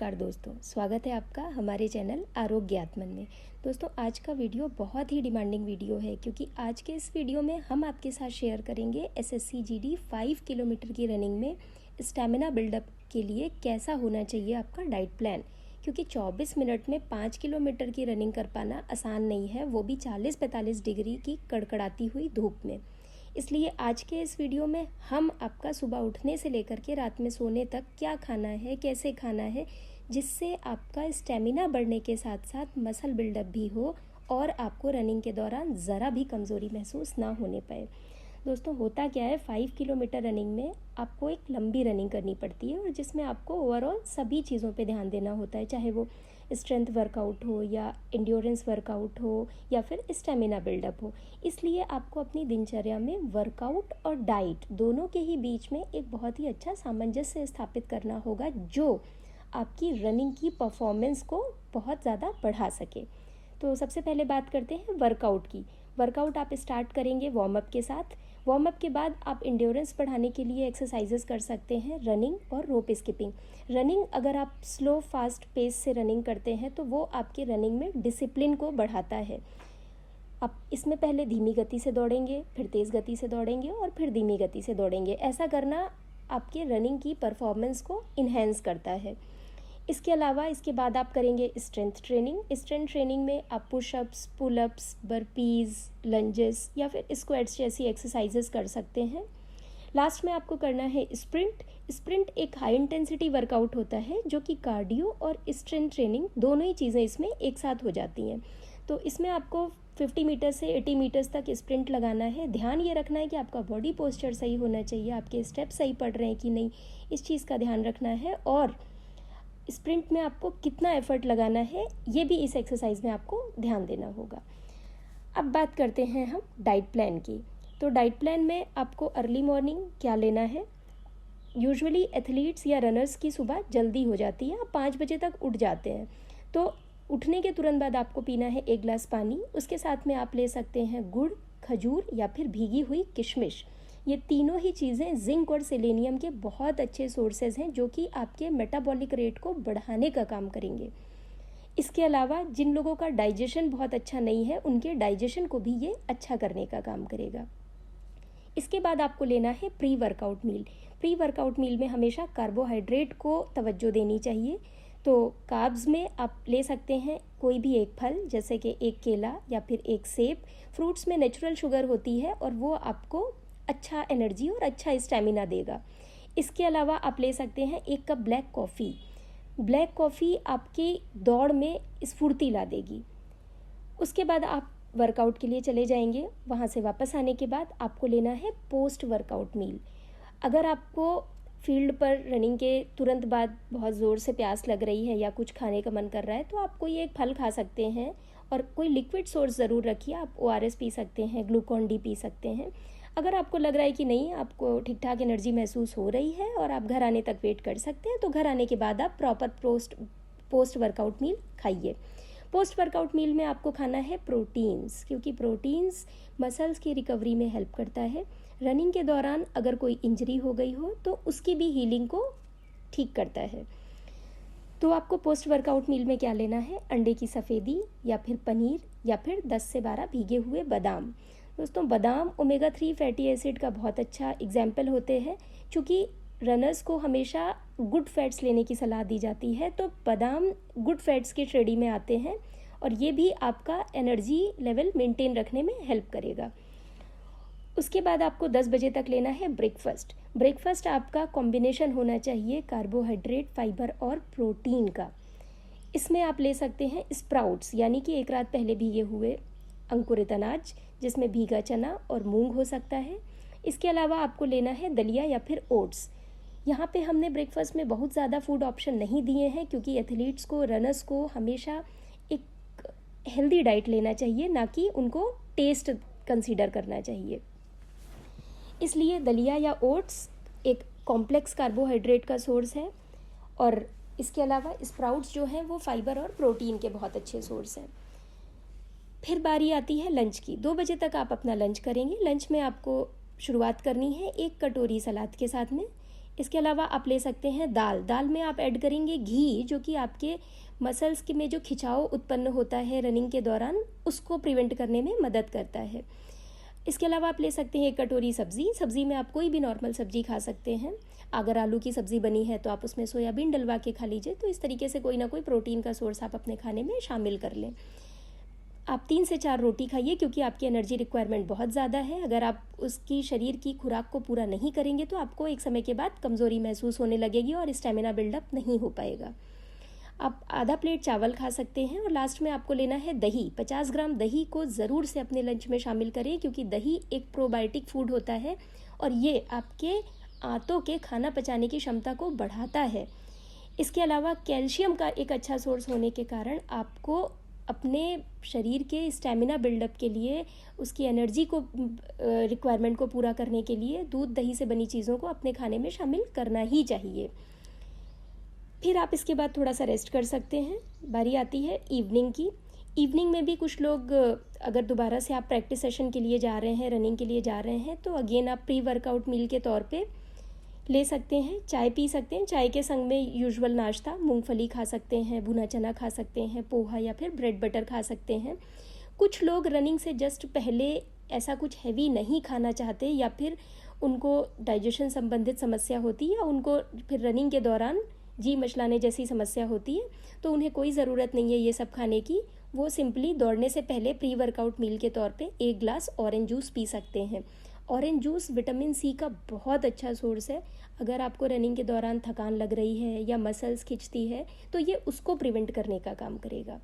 नमस्कार दोस्तों, स्वागत है आपका हमारे चैनल आरोग्य आत्मन में। दोस्तों, आज का वीडियो बहुत ही डिमांडिंग वीडियो है क्योंकि आज के इस वीडियो में हम आपके साथ शेयर करेंगे एसएससी जीडी 5 किलोमीटर की रनिंग में स्टैमिना बिल्डअप के लिए कैसा होना चाहिए आपका डाइट प्लान। क्योंकि 24 मिनट में 5 किलोमीटर की रनिंग कर पाना आसान नहीं है, वो भी 40-45 डिग्री की कड़कड़ाती हुई धूप में। इसलिए आज के इस वीडियो में हम आपका सुबह उठने से लेकर के रात में सोने तक क्या खाना है, कैसे खाना है, जिससे आपका स्टेमिना बढ़ने के साथ साथ मसल बिल्डअप भी हो और आपको रनिंग के दौरान ज़रा भी कमज़ोरी महसूस ना होने पाए। दोस्तों, होता क्या है, 5 किलोमीटर रनिंग में आपको एक लंबी रनिंग करनी पड़ती है और जिसमें आपको ओवरऑल सभी चीज़ों पे ध्यान देना होता है, चाहे वो स्ट्रेंथ वर्कआउट हो या एंड्योरेंस वर्कआउट हो या फिर स्टेमिना बिल्डअप हो। इसलिए आपको अपनी दिनचर्या में वर्कआउट और डाइट दोनों के ही बीच में एक बहुत ही अच्छा सामंजस्य स्थापित करना होगा जो आपकी रनिंग की परफॉर्मेंस को बहुत ज़्यादा बढ़ा सके। तो सबसे पहले बात करते हैं वर्कआउट की। वर्कआउट आप स्टार्ट करेंगे वार्म अप के साथ। वार्म अप के बाद आप एंड्योरेंस बढ़ाने के लिए एक्सरसाइजेस कर सकते हैं, रनिंग और रोप स्किपिंग। रनिंग अगर आप स्लो फास्ट पेस से रनिंग करते हैं तो वो आपके रनिंग में डिसिप्लिन को बढ़ाता है। आप इसमें पहले धीमी गति से दौड़ेंगे, फिर तेज़ गति से दौड़ेंगे और फिर धीमी गति से दौड़ेंगे। ऐसा करना आपके रनिंग की परफॉर्मेंस को इन्हेंस करता है। इसके अलावा इसके बाद आप करेंगे स्ट्रेंथ ट्रेनिंग। स्ट्रेंथ ट्रेनिंग में आप पुशअप्स, पुलअप्स, बर्पीज़, लंजेस या फिर स्क्वाट्स जैसी एक्सरसाइजेस कर सकते हैं। लास्ट में आपको करना है स्प्रिंट। स्प्रिंट एक हाई इंटेंसिटी वर्कआउट होता है जो कि कार्डियो और स्ट्रेंथ ट्रेनिंग दोनों ही चीज़ें इसमें एक साथ हो जाती हैं। तो इसमें आपको 50 मीटर से 80 मीटर्स तक स्प्रिंट लगाना है। ध्यान ये रखना है कि आपका बॉडी पोस्चर सही होना चाहिए, आपके स्टेप सही पड़ रहे हैं कि नहीं, इस चीज़ का ध्यान रखना है। और स्प्रिंट में आपको कितना एफर्ट लगाना है ये भी इस एक्सरसाइज में आपको ध्यान देना होगा। अब बात करते हैं हम डाइट प्लान की। तो डाइट प्लान में आपको अर्ली मॉर्निंग क्या लेना है। यूजुअली एथलीट्स या रनर्स की सुबह जल्दी हो जाती है, आप 5 बजे तक उठ जाते हैं। तो उठने के तुरंत बाद आपको पीना है 1 गिलास पानी। उसके साथ में आप ले सकते हैं गुड़, खजूर या फिर भीगी हुई किशमिश। ये तीनों ही चीज़ें जिंक और सेलेनियम के बहुत अच्छे सोर्सेज हैं जो कि आपके मेटाबॉलिक रेट को बढ़ाने का काम करेंगे। इसके अलावा जिन लोगों का डाइजेशन बहुत अच्छा नहीं है उनके डाइजेशन को भी ये अच्छा करने का काम करेगा। इसके बाद आपको लेना है pre workout meal. Pre workout meal में हमेशा कार्बोहाइड्रेट को तवज्जो देनी चाहिए। तो कार्ब्स में आप ले सकते हैं कोई भी एक फल, जैसे कि एक केला या फिर एक सेब। फ्रूट्स में नेचुरल शुगर होती है और वो आपको अच्छा एनर्जी और अच्छा स्टेमिना देगा। इसके अलावा आप ले सकते हैं 1 cup black coffee. Black coffee आपकी दौड़ में स्फूर्ति ला देगी। उसके बाद आप वर्कआउट के लिए चले जाएंगे। वहाँ से वापस आने के बाद आपको लेना है पोस्ट वर्कआउट मील। अगर आपको फील्ड पर रनिंग के तुरंत बाद बहुत ज़ोर से प्यास लग रही है या कुछ खाने का मन कर रहा है तो आप कोई एक फल खा सकते हैं और कोई लिक्विड सोर्स ज़रूर रखिए। आप ORS पी सकते हैं, ग्लूकॉन डी पी सकते हैं। अगर आपको लग रहा है कि नहीं, आपको ठीक ठाक एनर्जी महसूस हो रही है और आप घर आने तक वेट कर सकते हैं, तो घर आने के बाद आप प्रॉपर पोस्ट वर्कआउट मील खाइए। पोस्ट वर्कआउट मील में आपको खाना है प्रोटीन्स, क्योंकि प्रोटीन्स मसल्स की रिकवरी में हेल्प करता है। रनिंग के दौरान अगर कोई इंजरी हो गई हो तो उसकी भी हीलिंग को ठीक करता है। तो आपको पोस्ट वर्कआउट मील में क्या लेना है, अंडे की सफ़ेदी या फिर पनीर या फिर 10 से 12 भीगे हुए बादाम। दोस्तों, बादाम ओमेगा 3 फैटी एसिड का बहुत अच्छा एग्जाम्पल होते हैं। चूँकि रनर्स को हमेशा गुड फैट्स लेने की सलाह दी जाती है, तो बादाम गुड फैट्स की श्रेणी में आते हैं और ये भी आपका एनर्जी लेवल मेंटेन रखने में हेल्प करेगा। उसके बाद आपको 10 बजे तक लेना है ब्रेकफास्ट। ब्रेकफास्ट आपका कॉम्बिनेशन होना चाहिए कार्बोहाइड्रेट, फाइबर और प्रोटीन का। इसमें आप ले सकते हैं स्प्राउट्स, यानी कि एक रात पहले भीगे हुए अंकुरित अनाज, जिसमें भीगा चना और मूंग हो सकता है। इसके अलावा आपको लेना है दलिया या फिर ओट्स। यहाँ पे हमने ब्रेकफास्ट में बहुत ज़्यादा फूड ऑप्शन नहीं दिए हैं क्योंकि एथलीट्स को, रनर्स को हमेशा एक हेल्दी डाइट लेना चाहिए, ना कि उनको टेस्ट कंसीडर करना चाहिए। इसलिए दलिया या ओट्स एक कॉम्प्लेक्स कार्बोहाइड्रेट का सोर्स है और इसके अलावा स्प्राउट्स जो हैं वो फाइबर और प्रोटीन के बहुत अच्छे सोर्स हैं। फिर बारी आती है लंच की। 2 बजे तक आप अपना लंच करेंगे। लंच में आपको शुरुआत करनी है 1 कटोरी सलाद के साथ में। इसके अलावा आप ले सकते हैं दाल। दाल में आप ऐड करेंगे घी, जो कि आपके मसल्स के में जो खिंचाव उत्पन्न होता है रनिंग के दौरान, उसको प्रिवेंट करने में मदद करता है। इसके अलावा आप ले सकते हैं 1 कटोरी सब्ज़ी। सब्ज़ी में आप कोई भी नॉर्मल सब्ज़ी खा सकते हैं। अगर आलू की सब्ज़ी बनी है तो आप उसमें सोयाबीन डलवा के खा लीजिए। तो इस तरीके से कोई ना कोई प्रोटीन का सोर्स आप अपने खाने में शामिल कर लें। आप 3 से 4 रोटी खाइए, क्योंकि आपकी एनर्जी रिक्वायरमेंट बहुत ज़्यादा है। अगर आप उसकी शरीर की खुराक को पूरा नहीं करेंगे तो आपको एक समय के बाद कमज़ोरी महसूस होने लगेगी और स्टेमिना बिल्डअप नहीं हो पाएगा। आप आधा प्लेट चावल खा सकते हैं। और लास्ट में आपको लेना है दही। 50 ग्राम दही को ज़रूर से अपने लंच में शामिल करें, क्योंकि दही एक प्रोबायोटिक फूड होता है और ये आपके आंतों के खाना पचाने की क्षमता को बढ़ाता है। इसके अलावा कैल्शियम का एक अच्छा सोर्स होने के कारण आपको अपने शरीर के स्टेमिना बिल्डअप के लिए, उसकी एनर्जी को रिक्वायरमेंट को पूरा करने के लिए दूध दही से बनी चीज़ों को अपने खाने में शामिल करना ही चाहिए। फिर आप इसके बाद थोड़ा सा रेस्ट कर सकते हैं। बारी आती है इवनिंग की। इवनिंग में भी कुछ लोग, अगर दोबारा से आप प्रैक्टिस सेशन के लिए जा रहे हैं, रनिंग के लिए जा रहे हैं, तो अगेन आप प्री वर्कआउट मील के तौर पे ले सकते हैं। चाय पी सकते हैं। चाय के संग में यूजुअल नाश्ता मूंगफली खा सकते हैं, भुना चना खा सकते हैं, पोहा या फिर ब्रेड बटर खा सकते हैं। कुछ लोग रनिंग से जस्ट पहले ऐसा कुछ हैवी नहीं खाना चाहते, या फिर उनको डाइजेशन संबंधित समस्या होती है, या उनको फिर रनिंग के दौरान जी मचलाने जैसी समस्या होती है, तो उन्हें कोई ज़रूरत नहीं है ये सब खाने की। वो सिंपली दौड़ने से पहले प्री वर्कआउट मील के तौर पे 1 ग्लास ऑरेंज जूस पी सकते हैं। ऑरेंज जूस विटामिन सी का बहुत अच्छा सोर्स है। अगर आपको रनिंग के दौरान थकान लग रही है या मसल्स खिंचती है, तो ये उसको प्रिवेंट करने का काम करेगा।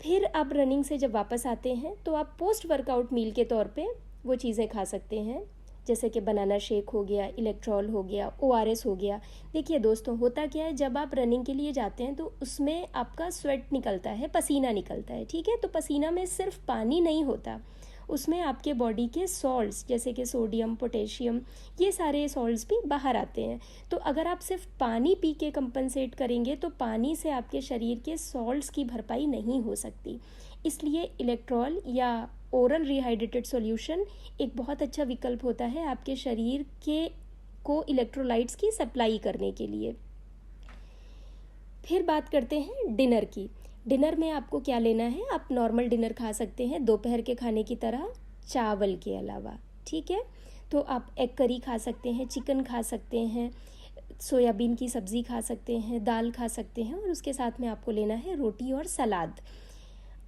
फिर आप रनिंग से जब वापस आते हैं तो आप पोस्ट वर्कआउट मील के तौर पे वो चीज़ें खा सकते हैं, जैसे कि बनाना शेक हो गया, इलेक्ट्रॉल हो गया, ORS हो गया। देखिए दोस्तों, होता क्या है, जब आप रनिंग के लिए जाते हैं तो उसमें आपका स्वेट निकलता है, पसीना निकलता है, ठीक है। तो पसीना में सिर्फ पानी नहीं होता, उसमें आपके बॉडी के सॉल्ट्स जैसे कि सोडियम, पोटेशियम, ये सारे सॉल्ट्स भी बाहर आते हैं। तो अगर आप सिर्फ पानी पी के कंपनसेट करेंगे तो पानी से आपके शरीर के सॉल्ट्स की भरपाई नहीं हो सकती। इसलिए इलेक्ट्रॉल या ओरल रिहाइड्रेटेड सॉल्यूशन एक बहुत अच्छा विकल्प होता है आपके शरीर के को इलेक्ट्रोलाइट्स की सप्लाई करने के लिए। फिर बात करते हैं डिनर की। डिनर में आपको क्या लेना है? आप नॉर्मल डिनर खा सकते हैं दोपहर के खाने की तरह, चावल के अलावा, ठीक है। तो आप एग करी खा सकते हैं, चिकन खा सकते हैं, सोयाबीन की सब्ज़ी खा सकते हैं, दाल खा सकते हैं, और उसके साथ में आपको लेना है रोटी और सलाद।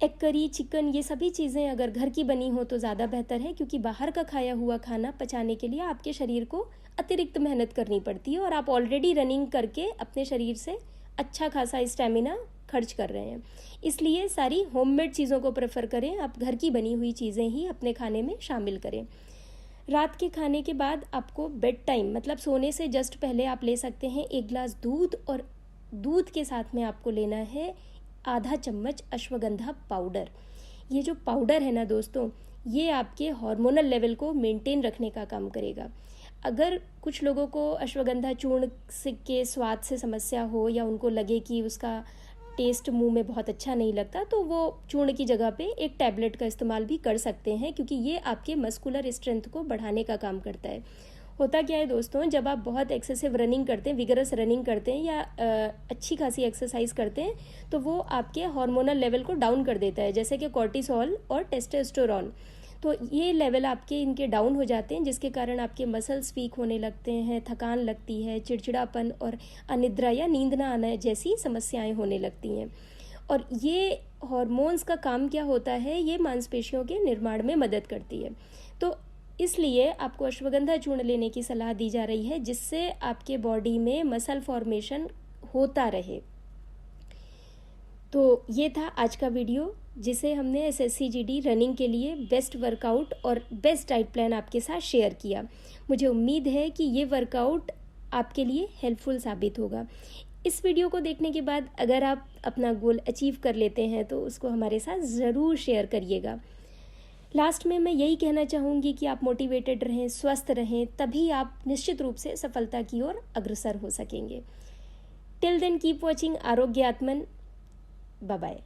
एग करी, चिकन, ये सभी चीज़ें अगर घर की बनी हो तो ज़्यादा बेहतर है, क्योंकि बाहर का खाया हुआ खाना पचाने के लिए आपके शरीर को अतिरिक्त मेहनत करनी पड़ती है, और आप ऑलरेडी रनिंग करके अपने शरीर से अच्छा खासा स्टेमिना खर्च कर रहे हैं। इसलिए सारी होममेड चीज़ों को प्रेफर करें, आप घर की बनी हुई चीज़ें ही अपने खाने में शामिल करें। रात के खाने के बाद आपको बेड टाइम, मतलब सोने से जस्ट पहले आप ले सकते हैं 1 ग्लास दूध, और दूध के साथ में आपको लेना है आधा चम्मच अश्वगंधा पाउडर। ये जो पाउडर है ना दोस्तों, ये आपके हार्मोनल लेवल को मेंटेन रखने का काम करेगा। अगर कुछ लोगों को अश्वगंधा चूर्ण के स्वाद से समस्या हो, या उनको लगे कि उसका टेस्ट मुंह में बहुत अच्छा नहीं लगता, तो वो चूर्ण की जगह पे एक टैबलेट का इस्तेमाल भी कर सकते हैं, क्योंकि ये आपके मस्कुलर स्ट्रेंथ को बढ़ाने का काम करता है। होता क्या है दोस्तों, जब आप बहुत एक्सेसिव रनिंग करते हैं, विगरस रनिंग करते हैं, या अच्छी खासी एक्सरसाइज करते हैं, तो वो आपके हार्मोनल लेवल को डाउन कर देता है, जैसे कि कॉर्टिसोल और टेस्टोस्टेरोन। तो ये लेवल आपके इनके डाउन हो जाते हैं, जिसके कारण आपके मसल्स वीक होने लगते हैं, थकान लगती है, चिड़चिड़ापन और अनिद्रा या नींद ना आना जैसी समस्याएं होने लगती हैं। और ये हार्मोन्स का काम क्या होता है, ये मांसपेशियों के निर्माण में मदद करती है। तो इसलिए आपको अश्वगंधा चूर्ण लेने की सलाह दी जा रही है, जिससे आपके बॉडी में मसल फॉर्मेशन होता रहे। तो ये था आज का वीडियो, जिसे हमने SSCGD रनिंग के लिए बेस्ट वर्कआउट और बेस्ट डाइट प्लान आपके साथ शेयर किया। मुझे उम्मीद है कि ये वर्कआउट आपके लिए हेल्पफुल साबित होगा। इस वीडियो को देखने के बाद अगर आप अपना गोल अचीव कर लेते हैं तो उसको हमारे साथ ज़रूर शेयर करिएगा। लास्ट में मैं यही कहना चाहूँगी कि आप मोटिवेटेड रहें, स्वस्थ रहें, तभी आप निश्चित रूप से सफलता की ओर अग्रसर हो सकेंगे। Till then keep watching Arogya Atman. Bye bye.